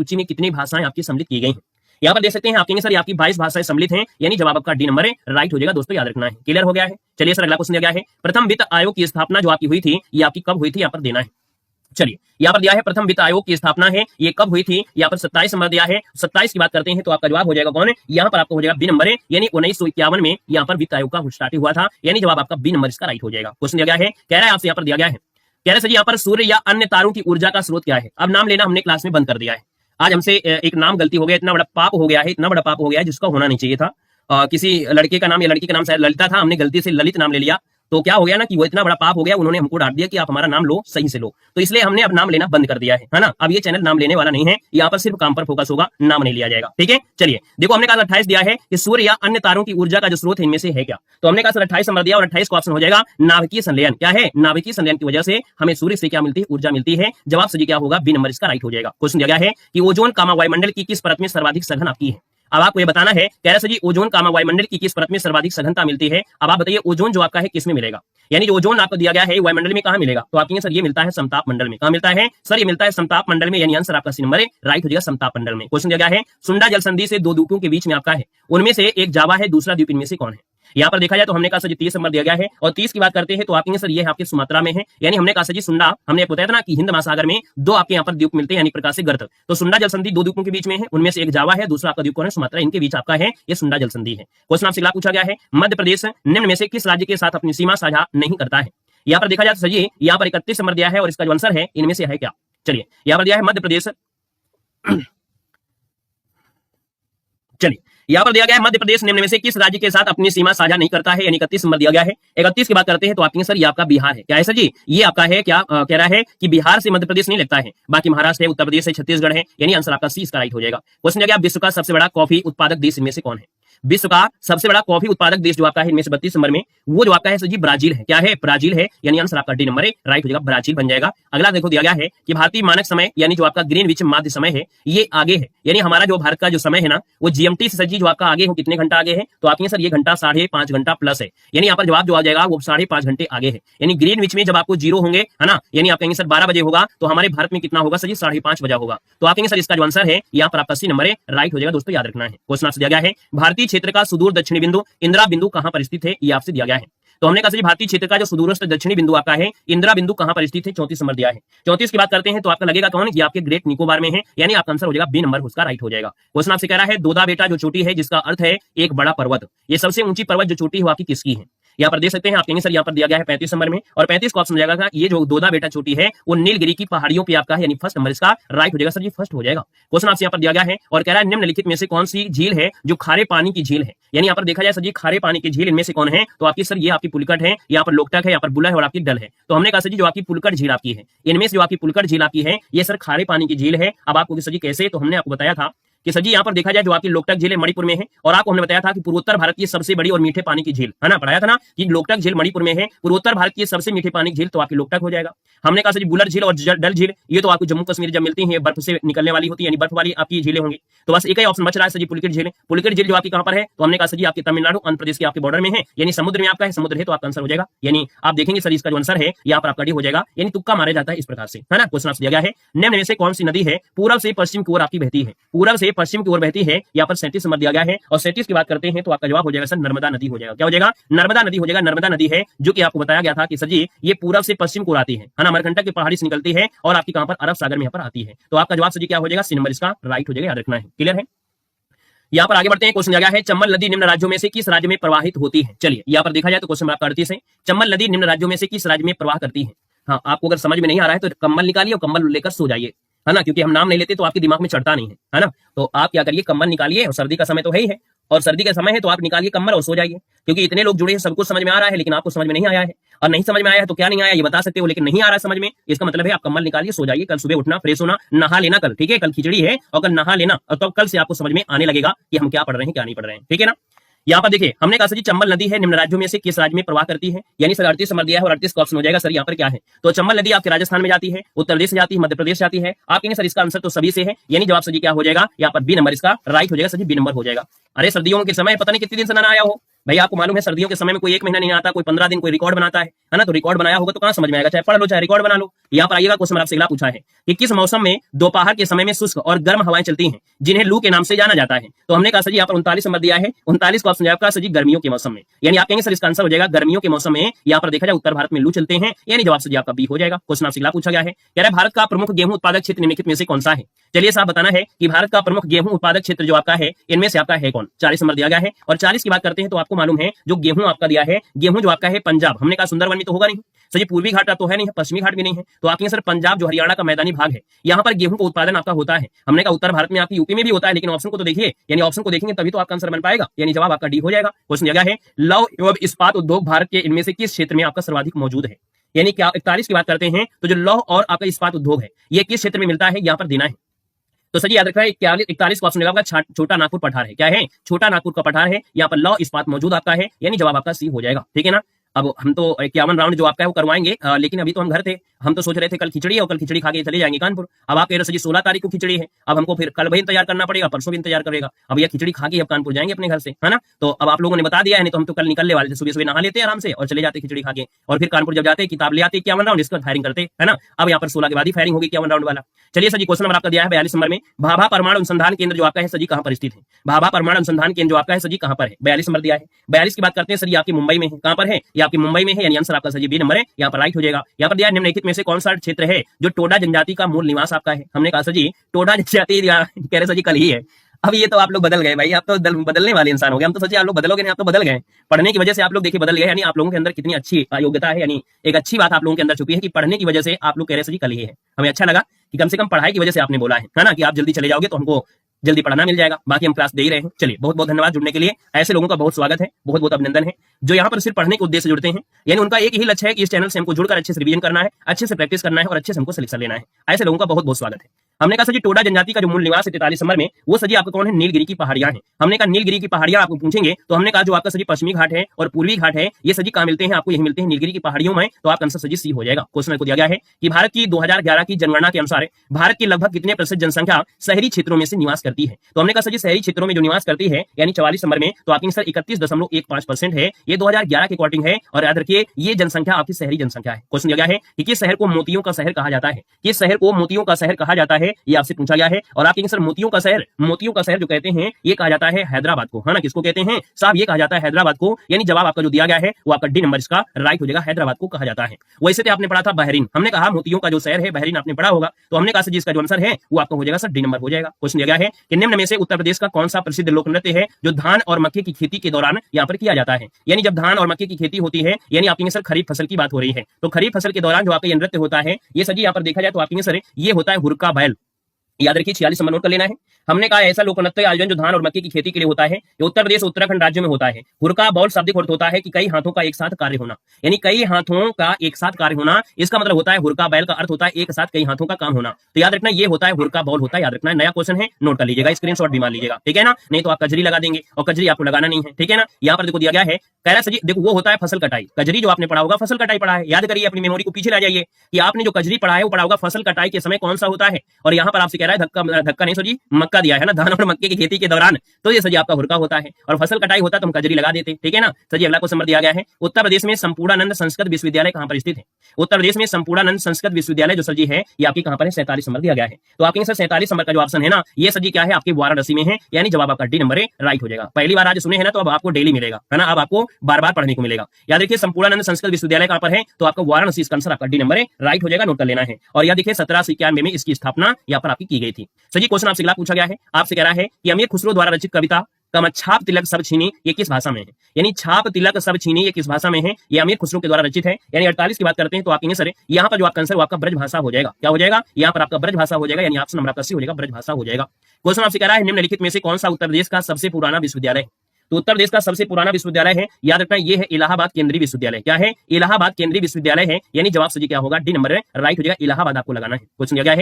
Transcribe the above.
सूची में कितनी भाषाएं आपकी सम्मिलित की गई हैं। यहाँ पर देख सकते हैं आप कहेंगे सर आपकी 22 भाषाएं सम्मिलित हैं, यानी जवाब आपका डी नंबर है, राइट हो जाएगा दोस्तों, याद रखना है। क्लियर हो गया है। चलिए सर अगला क्वेश्चन दिया गया है, प्रथम वित्त आयोग की स्थापना जो आपकी हुई थी ये आपकी कब हुई थी, यहाँ पर देना है। चलिए यहाँ पर दिया है प्रथम वित्त आयोग की स्थापना है, ये कब हुई थी, यहाँ पर 27 नंबर दिया है। 27 की बात करते हैं तो आपका जवाब हो जाएगा कौन है, यहाँ पर आपको हो जाएगा बी नंबर है, यानी 1951 में यहाँ पर वित्त आयोग का स्टार्ट हुआ था, यानी जवाब आपका बी नंबर इसका राइट हो जाएगा। क्वेश्चन दिया गया है, कह रहा है आपसे यहाँ पर दिया गया है, कह रहे सर यहाँ पर सूर्य या अन्य तारों की ऊर्जा का स्रोत क्या है। अब नाम लेना हमने क्लास में बंद कर दिया है, आज हमसे एक नाम गलती हो गया, इतना बड़ा पाप हो गया है, इतना बड़ा पाप हो गया है जिसका होना नहीं चाहिए था। किसी लड़के का नाम या लड़की का नाम शायद ललिता था, हमने गलती से ललित नाम ले लिया, तो क्या हो गया ना कि वो इतना बड़ा पाप हो गया, उन्होंने हमको डांट दिया कि आप हमारा नाम लो, सही से लो, तो इसलिए हमने अब नाम लेना बंद कर दिया है ना। अब ये चैनल नाम लेने वाला नहीं है, यहाँ पर सिर्फ काम पर फोकस होगा, नाम नहीं लिया जाएगा, ठीक है। चलिए देखो हमने कहा 28 दिया है कि सूर्य या अन्य तारों की ऊर्जा का जो स्रोत है इनमें से है क्या, तो हमने कहा सर 28 नंबर दिया और 28 का ऑप्शन हो जाएगा नाभिकीय संलयन। क्या है, नाभिकीय संलयन की वजह से हमें सूर्य से क्या मिलती है, ऊर्जा मिलती है। जवाब सही क्या होगा, बी नंबर इसका राइट हो जाएगा। क्वेश्चन दिया गया है कि ओजोन कामा वायुमंडल की किस परत में सर्वाधिक सघन आपकी है। अब आपको ये बताना है, कह रहे जी ओजोन कामा वायुमंडल की किस परत में सर्वाधिक सघनता मिलती है। अब आप बताइए ओजोन जो आपका है किस में मिलेगा, यानी जो ओजोन आपको दिया गया है वायुमंडल में कहां मिलेगा, तो आप कहेंगे सर ये मिलता है समताप मंडल में। कहां मिलता है सर, ये मिलता है समताप मंडल में, यानी आंसर आपका सी नंबर है, राइट हो जाएगा समताप मंडल में। क्वेश्चन दिया गया है, सुंडा जल संधि से दो द्वीपों के बीच में आपका है, उनमें से एक जावा है, दूसरा द्वीप इनमें से कौन है। यहाँ पर देखा जाए तो हमने कहा सर 30 नंबर दिया गया है, और 30 की बात करते हैं तो आप कहेंगे सर ये आपके सुमात्रा में है, यानी हमने कहा सर जी सुंडा, हमने बताया था ना कि हिंद महासागर में दो आपके यहाँ पर द्वीप मिलते हैं, यानी प्रकाश से गर्त, तो सुंडा जल संधि दो द्वीपों के बीच में है, उनमें से एक जावा है, दूसरा आपका द्वीप कौन है, सुमात्रा, इनके बीच आपका है ये सुंडा जल संधि है। क्वेश्चन आपसे अगला पूछा गया है, मध्य प्रदेश निम्न में से किस राज्य के साथ अपनी सीमा साझा नहीं करता है। यहाँ पर देखा जाए तो सर यहाँ पर 31 नंबर दिया है और इसका जो आंसर है इनमें से है क्या। चलिए यहाँ पर दिया है मध्य प्रदेश, चलिए यहाँ पर दिया गया है मध्य प्रदेश निम्न में से किस राज्य के साथ अपनी सीमा साझा नहीं करता है, यानी 31 नंबर दिया गया है। 31 की बात करते हैं तो आप कहेंगे सर ये आपका बिहार है। क्या है सर जी, ये आपका है क्या, कह रहा है कि बिहार से मध्य प्रदेश नहीं लगता है, बाकी महाराष्ट्र है, उत्तर प्रदेश है, छत्तीसगढ़ है, यानी आंसर आपका सी इसका राइट हो जाएगा। क्वेश्चन दिया गया विश्व का सबसे बड़ा कॉफी उत्पादक देश इनमें से कौन है। विश्व का सबसे बड़ा कॉफी उत्पादक देश जो आपका है इनमें से 32 नंबर में वो जो आपका है सर जी ब्राजील है। क्या है, ब्राजील है, यानी आंसर आपका डी नंबर है, राइट हो जाएगा, ब्राजील बन जाएगा। अगला देखो दिया गया है कि भारतीय मानक समय यानी जो आपका ग्रीनविच माध्य समय है ये आगे है, यानी हमारा जो भारत का जो समय है ना वो जीएमटी से सर जी जो आपका आगे हो, कितने घंटा आगे है, तो आप सर ये घंटा 5.5 घंटा प्लस है, यानी यहाँ पर जवाब जो आ जाएगा वो 5.5 घंटे आगे है, यानी ग्रीनविच में जब आपको 0 होंगे है ना, यानी आप कहेंगे सर 12 बजे होगा तो हमारे भारत में कितना होगा सर जी 5:30 बजा होगा, तो आप कहेंगे सर इसका जो आंसर है यहाँ पर आपका सी नंबर है, राइट हो जाएगा दोस्तों, याद रखना है। क्वेश्चन आपसे दिया गया है भारतीय क्षेत्र का सुदूर दक्षिणी बिंदु इंदिरा बिंदु कहां पर स्थित है, ये आपसे दिया गया है। तो हमने कहा भारतीय क्षेत्र का जो सुदूरस्थ दक्षिणी बिंदु आपका है इंदिरा बिंदु कहां पर स्थित है, 34 नंबर दिया है। 34 की बात करते हैं तो आपका लगेगा कौन, ये आपके ग्रेट निकोबार में है, यानी आपका आंसर हो जाएगा बी नंबर, उसका राइट हो जाएगा। क्वेश्चन आपसे कह रहा है दोदा बेटा जो चोटी है जिसका अर्थ है एक बड़ा पर्वत, ये सबसे ऊंची पर्वत जो चोटी है आपकी किसकी है। यहाँ पर देख सकते हैं आप कहेंगे सर यहाँ पर दिया गया है 35 नंबर में, और 35 को ऑप्शन जाएगा था ये जो दोदा बेटा चोटी है वो नीलगिरी की पहाड़ियों पे आपका है, यानी फर्स्ट नंबर इसका राइट हो जाएगा सर जी, फर्स्ट हो जाएगा। क्वेश्चन आपसे यहाँ पर दिया गया है और कह रहा है निम्नलिखित में से कौन सी झील है जो खारे पानी की झील है, यानी यहाँ पर देखा जाए सर जी खारे पानी की झील इनमें से कौन है, तो आपकी सर ये आपकी पुलकट है, यहाँ पर लोकटक है, यहाँ पर बुला है और आपकी डल है। तो हमने कहा सर जी जो आपकी पुलकट झील आपकी है, इनमें से जो आपकी पुलकट झील आपकी है ये सर खारे पानी की झील है। अब आपको सर जी कैसे, तो हमने आपको बताया था कि सर जी यहाँ पर देखा जाए जो आपकी लोकटक झील है मणिपुर में है, और आपको हमने बताया था कि पूर्वोत्तर भारत की सबसे बड़ी और मीठे पानी की झील है ना, पढ़ाया था ना कि लोकटक झील मणिपुर में है, पूर्वोत्तर भारत की सबसे मीठे पानी की झील तो आपकी लोकटक हो जाएगा। हमने कहा सर जी बुलर झील और डल झील ये तो आपको जम्मू कश्मीर जब मिलती है बर्फ से निकलने वाली होती है, यानी बर्फ वाली आपकी झीलें होंगी, तो बस एक ही ऑप्शन बच रहा है सर जी पुलिकट झील। पुलिकट झील जो आपकी कहां पर है, तो हमने कहा सर जी आपकी तमिलनाडु आंध्र प्रदेश के आपके बॉर्डर में है, यानी समुद्र में आपका है, समुद्र है तो आपका आंसर हो जाएगा, यानी आप देखेंगे सर इसका जो आंसर है यहाँ पर आपका डी हो जाएगा, यानी तुक्का मारा जाता है इस प्रकार से, है ना। क्वेश्चन आपसे दिया गया है निम्न में से कौन सी नदी है पूर्व से पश्चिम की ओर आपकी बहती है, पूर्व से पश्चिम की ओर बहती है, यहाँ पर 37 नंबर दिया गया है, और 37 की बात करते हैं तो आपका जवाब हो जाएगा सर नर्मदा नदी हो जाएगा। क्या हो जाएगा, नर्मदा नदी हो जाएगा। नर्मदा नदी है जो कि आपको बताया गया था कि सर जी ये पूर्व से पश्चिम को आती है ना, अमरकंटक की पहाड़ी से निकलती है और आपकी कहां पर अरब सागर में यहाँ पर आती है, तो आपका जवाब सर जी क्या हो जाएगा, सी नंबर इसका राइट हो जाएगा, याद रखना है। क्लियर है। यहाँ पर आगे बढ़ते हैं। क्वेश्चन दिया गया है चंबल नदी निम्न राज्यों में से किस राज्य में प्रवाहित होती है। चलिए यहाँ पर देखा जाए तो क्वेश्चन आपका 38 है, चंबल नदी निम्न राज्यों में से किस राज्य में प्रवाह करती है। हाँ, आपको अगर समझ में नहीं आ रहा है तो कंबल निकालिए और कंबल लेकर सो जाइए, है ना, क्योंकि हम नाम नहीं लेते तो आपके दिमाग में चढ़ता नहीं है ना। तो आप क्या करिए, कंबल निकालिए, और सर्दी का समय तो है ही है, और सर्दी का समय है तो आप निकालिए कंबल और सो जाइए, क्योंकि इतने लोग जुड़े हैं, सबको समझ में आ रहा है, लेकिन आपको समझ में नहीं आया है, और नहीं समझ में आया है तो क्या नहीं आया ये बता सकते हो, लेकिन नहीं आ रहा है समझ में, इसका मतलब है आप कंबल निकालिए, सो जाइए, कल सुबह उठना, फ्रेश होना, नहा लेना कल, ठीक है, कल खिचड़ी है और कल नहा लेना, और तब कल से आपको समझ में आने लगेगा कि हम क्या पढ़ रहे हैं क्या नहीं पढ़ रहे हैं, ठीक है ना। यहाँ पर देखिए हमने कहा सर जी चंबल नदी है निम्न राज्यों में से किस राज्य में प्रवाह करती है, यानी सर 38 नंबर दिया है और 38 का ऑप्शन हो जाएगा सर यहाँ पर क्या है, तो चंबल नदी आपके राजस्थान में जाती है, उत्तर प्रदेश से जाती है, मध्य प्रदेश जाती है। आप कहेंगे सर इसका आंसर तो सभी से है, यानी जवाब सर जी क्या हो जाएगा, यहाँ पर बी नंबर इसका राइट हो जाएगा, सर जी बी नंबर हो जाएगा। अरे सर्दियों के समय पता नहीं कितने दिन से ना आया हो भाई, आपको मालूम है सर्दियों के समय में कोई 1 महीना नहीं आता, कोई 15 दिन कोई रिकॉर्ड बनाता है ना, तो रिकॉर्ड बनाया होगा तो कहाँ समझ में आएगा, चाहे पढ़ लो चाहे रिकॉर्ड बना लो, यहाँ पर आइएगा, क्वेश्चन आपसे अगला पूछा है कि किस मौसम में दोपहर के समय में शुष्क और गर्म हवाएं चलती हैं जिन्हें लू के नाम से जाना जाता है। तो हमने कहा सर जी यहाँ पर 39 नंबर दिया है, 39 को ऑप्शन आपका सर जी गर्मियों के मौसम में, यानी आप कहेंगे सर इसका आंसर हो जाएगा गर्मियों के मौसम में। यहाँ पर देखा जाए उत्तर भारत में लू चलते हैं, यानी जवाब सर जी आपका बी हो जाएगा। क्वेश्चन आपसे अगला पूछा गया है, कह रहा है भारत का प्रमुख गेहूं उत्पादक क्षेत्र निम्नलिखित में से कौन सा है। चलिए साहब बताना है कि भारत का प्रमुख गेहूं उत्पादक क्षेत्र जो आपका है इनमें से आपका है कौन। 40 नंबर दिया गया है। और 40 की बात करते हैं तो आपको मालूम है जो गेहूं आपका दिया है, गेहूं जो आपका है पंजाब, हमने कहा सुंदरवन में तो होगा नहीं सर जी, पूर्वी घाट तो है नहीं, पश्चिमी घाट भी नहीं है, तो आपके सर पंजाब जो हरियाणा का मैदानी भाग है यहाँ पर गेहूं का उत्पादन आपका होता है। हमने कहा उत्तर भारत में आपकी यूपी में भी होता है, लेकिन ऑप्शन को तो देखिए, यानी ऑप्शन को देखेंगे तभी तो आपका आंसर बन पाएगा, यानी जवाब आपका डी हो जाएगा। क्वेश्चन दिया गया है लौह एवं इस्पात उद्योग भारत के इनमें से किस क्षेत्र में आपका सर्वाधिक मौजूद है। यानी क्या 41 की बात करते हैं तो जो लौह और आपका इस्पात उद्योग है ये किस क्षेत्र में मिलता है, यहाँ पर देना है। तो सर याद रखना है 41 का ऑप्शन आपका छोटा नागपुर पठार है। क्या है, छोटा नागपुर का पठार है, यहाँ पर लौह इस्पात मौजूद आपका है, यानी जवाब आपका सी हो जाएगा। ठीक है ना। अब हम तो 51 राउंड जो आपका है वो करवाएंगे, लेकिन अभी तो हम घर थे, हम तो सोच रहे थे कल खिचड़ी है और कल खिचड़ी खा के चले जाएंगे कानपुर। अब आप कह रहे सर जी 16 तारीख को खिचड़ी है, अब हमको फिर कल भी इंतजार करना पड़ेगा, परसों भी इंतजार करेगा। अब यह खिचड़ी खा के अब कानपुर जाएंगे अपने घर से, है ना। तो अब आप लोगों ने बता दिया है, नहीं तो हम तो कल निकलने वाले थे, सुबह सुबह नहा लेते आराम से और चले जाते खिचड़ी खा के, और फिर कानपुर जब जाते किताब ले आते 51 राउंड, इसका फायरिंग करते, है ना। अब यहाँ पर 16 के बाद ही फायरिंग होगी 51 राउंड वाला। चलिए सर जी क्वेश्चन नंबर आपका दिया है 42 नंबर में, भाभा परमाणु अनुसंधान केंद्र जो आपका है सर जी कहाँ पर स्थित है। भाभा परमाणु अनुसंधान केंद्र जो आपका है सर जी कहाँ पर है, 42 नंबर दिया है। 42 की बात करते हैं सर ये आपकी मुंबई में है, कहाँ पर है, ये आपकी मुंबई में है, यानी आंसर आपका सर जी बी नंबर है, यहाँ पर राइट हो जाएगा। यहाँ पर दिया निम्नलिखित में से कौन सा क्षेत्र है जो टोडा जनजाति का मूल निवास आपका है। हमने कहा सर जी टोडा जनजाति कह रहे सर जी कल ही है। अब ये तो आप लोग बदल गए भाई, आप तो बदलने वाले इंसान हो गए। हम तो सोचे आप लोग बदलोगे नहीं, आप तो बदल गए। पढ़ने की वजह से आप लोग देखिए बदल गए, यानी आप लोगों के अंदर कितनी अच्छी योग्यता है, यानी एक अच्छी बात आप लोगों के अंदर चुकी है कि पढ़ने की वजह से आप लोग कह रहे सर जी कल ही है। हमें अच्छा लगा कि कम से कम पढ़ाई की वजह से आपने बोला है ना, कि आप जल्दी चले जाओगे तो हमको जल्दी पढ़ना मिल जाएगा। बाकी हम क्लास दे ही रहे हैं। चलिए बहुत बहुत धन्यवाद जुड़ने के लिए, ऐसे लोगों का बहुत स्वागत है, बहुत बहुत अभिनंदन है जो यहाँ पर सिर्फ पढ़ने के उद्देश्य से जुड़ते हैं, यानी उनका एक ही लक्ष्य है कि इस चैनल से हमको जुड़कर अच्छे से रिवीजन करना है, अच्छे से प्रैक्टिस करना है और अच्छे से हमको सिलेक्शन लेना है। ऐसे लोगों का बहुत बहुत स्वागत है। हमने कहा सर जी टोडा जनजाति का जो मूल निवास है 43 नंबर में, वो सर जी आपका कौन है, नीलगिरी की पहाड़ियां हैं। हमने कहा नीलगिरी की पहाड़ियां आपको पूछेंगे तो हमने कहा जो आपका सर जी पश्चिमी घाट है और पूर्वी घाट है ये सर जी कहाँ मिलते हैं, आपको यही मिलते हैं नीलगिरी की पहाड़ियों में, तो आपका आंसर सर जी सी हो जाएगा। क्वेश्चन को दिया गया है कि भारत की 2011 की जनगणना के अनुसार भारत की लगभग कितने प्रतिशत जनसंख्या शहरी क्षेत्रों में से निवास करती है। तो हमने कहा सर जी शहरी क्षेत्रों में जो निवास करती है यानी 44 नंबर में, तो आपकी सर 31.15% है, ये 2011 के अकॉर्डिंग है। और याद रखिए ये जनसंख्या आपकी शहरी जनसंख्या है। क्वेश्चन दिया गया है कि किस शहर को मोतियों का शहर कहा जाता है, किस शहर को मोतियों का शहर कहा जाता है, ये आपसे पूछा गया है। और आप कहेंगे सर मोतियों का शहर जो कहते हैं ये कहा जाता है हैदराबाद को, है ना। किसको कहते हैं साहब, ये कहा जाता है हैदराबाद को, यानी जवाब आपका जो दिया गया है वो आपका डी नंबर इसका राइट हो जाएगा, हैदराबाद को कहा जाता है। वैसे तो आपने पढ़ा था बहरीन, हमने कहा मोतियों का जो शहर है बहरीन आपने पढ़ा होगा, तो हमने कहा सर जिसका जो आंसर है वो आपका हो जाएगा सर डी नंबर हो जाएगा। क्वेश्चन दिया गया है कि निम्न में से उत्तर प्रदेश का कौन सा प्रसिद्ध लोक नृत्य है जो धान और मक्के की खेती के दौरान यहाँ पर किया जाता है। यानी जब धान और मक्के की खेती होती है, यानी आपके सर खरीफ फसल की बात हो रही है, तो खरीफ फसल के दौरान जो आपका ये नृत्य होता है ये सर जी यहाँ पर देखा जाए तो आपके सर ये होता है हुरका बैल। याद रखिए 46 नंबर नोट कर लेना है। हमने कहा ऐसा लोक नृत्य आयोजन जो धान और मक्के की खेती के लिए होता है ये उत्तर प्रदेश उत्तराखंड राज्य में होता है। हुरका बॉल शाब्दिक अर्थ होता है कि कई हाथों का एक साथ कार्य होना, यानी कई हाथों का एक साथ कार्य होना, इसका मतलब होता है हुरका बैल का अर्थ होता है एक साथ कई हाथों का काम होना। तो याद रखना ये होता है हुरका बॉल होता है, याद रखना। नया क्वेश्चन है, नोट कर लीजिएगा, स्क्रीनशॉट भी मान लीजिएगा, ठीक है ना। नहीं तो आप कजरी लगा देंगे और कजरी आपको लगाना नहीं है, ठीक है ना। यहाँ पर देखो दिया गया है, कह रहा है देखो वो होता है फसल कटाई। कजरी जो आपने पढ़ा होगा फसल कटाई पढ़ा है, याद करिए अपनी मेमोरी को पीछे ला जाइए कि आपने जो कजरी पढ़ा है वो पढ़ा होगा फसल कटाई के समय कौन सा होता है। और यहाँ पर आपसे कह रहा है धक्का नहीं सर जी मक्का दिया है ना, धान और मक्के की खेती के दौरान, तो ये सर जी आपका हुरका होता है। और फसल कटाई होता तो हम कजरी लगा देते, ठीक है ना। सर जी अगला क्वेश्चन दिया गया है, उत्तर प्रदेश में संपूर्णानंद संस्कृत विश्वविद्यालय कहाँ पर स्थित है। उत्तर प्रदेश में संपूर्णानंद संस्कृत विश्वविद्यालय जो सर जी है ये आपकी कहाँ पर है, 47 नंबर दिया गया है। तो आपके सर 47 नंबर का जो ऑप्शन है ना ये सर जी क्या है, आपके वाराणसी में है, यानी जवाब आपका डी नंबर है, राइट हो जाएगा। पहली बार आज सुने हैं ना, तो अब आपको डेली मिलेगा, है ना, अब आपको बार बार पढ़ने को मिलेगा। याद रखिए संपूर्णानंद संस्कृत विश्वविद्यालय कहाँ पर है, तो आपका वाराणसी, इसका आंसर आपका डी नंबर है, राइट हो जाएगा, नोट कर लेना है। और याद देखिए 1791 में इसकी स्थापना यहाँ पर आपकी की गई थी। सर जी क्वेश्चन आपसे अगला पूछा गया है, आपसे कह रहा है कि अमीर खुसरो द्वारा रचित कविता छाप तिलक सब छीनी ये किस भाषा में है। यानी छाप तिलक सब छीनी ये किस भाषा में है, ये अमीर खुसरो के द्वारा रचित है। यानी 48 की बात करते हैं तो आप सर यहाँ पर जो आपका आंसर वो आपका ब्रज भाषा हो जाएगा। क्या हो जाएगा, यहाँ पर आपका ब्रज भाषा हो जाएगा, यानी ऑप्शन नंबर आपका सी हो जाएगा, ब्रज भाषा हो जाएगा। क्वेश्चन आपसे कह रहा है निम्नलिखित में से कौन सा उत्तर प्रदेश का सबसे पुराना विश्वविद्यालय है। तो उत्तर प्रदेश का सबसे पुराना विश्वविद्यालय है, याद रखना ये है इलाहाबाद केंद्रीय विश्वविद्यालय। क्या है, इलाहाबाद केंद्रीय विश्वविद्यालय है, यानी जवाब सही क्या होगा, डी नंबर है, राइट हो जाएगा, इलाहाबाद आपको लगाना है। क्वेश्चन दिया गया है